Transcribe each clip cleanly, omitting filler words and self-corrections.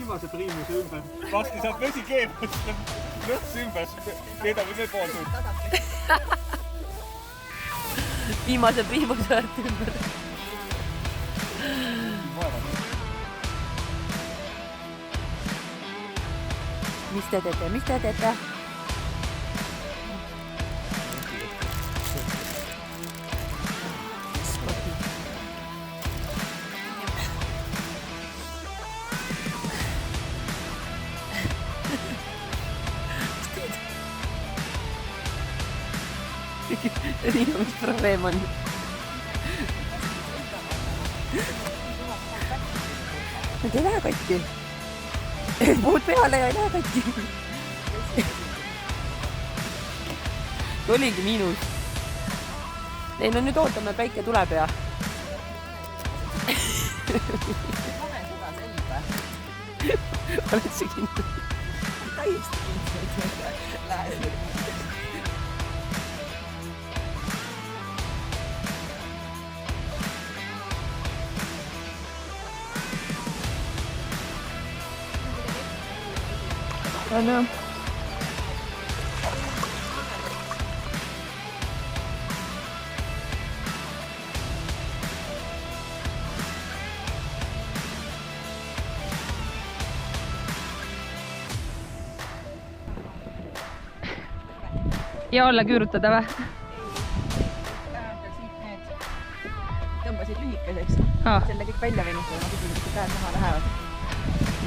viimase priimuse ümber. Vasti saab vesi keemast lõhts ümber, keedame veel pool tundi. Viimase priimuse väärt ümber. Mis te teete, mis te teete? Riina, mis probleem on? Nad ei lähe katki. Puud peale ja ei lähe katki. Oligi miinus. Ei, no nüüd ootame, päike tuleb ja. Oled sa kindel? Täiesti kindel. Lähe. Ano? Ja olla küürutada või? Tõmbasid lühikeseks. Selle kõik välja venitada, ma küsin, et käed maha lähevad.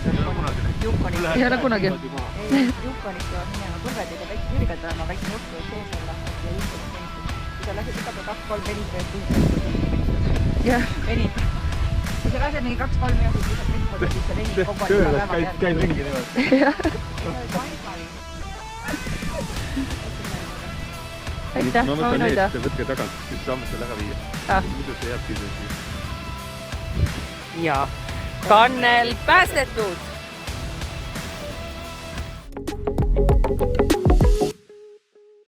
Ei ole kunagi. Ei, juhkonid peavad minema põlvedega väike kõrged olema, väike nuttu sees olla ja juhkonid venitada. Kui sa lased iga päev 2-3 venitad, jah. Venid. Kui sa lased mingi 2-3 minutit, siis sa venitad, siis sa venid kogu aeg iga päeva peal. Käid ringi niimoodi. Aitäh, ma võin hoida. Võtke tagant, siis saame selle ära viia. Muidu see jääb küll. Ja Kannel päästetud!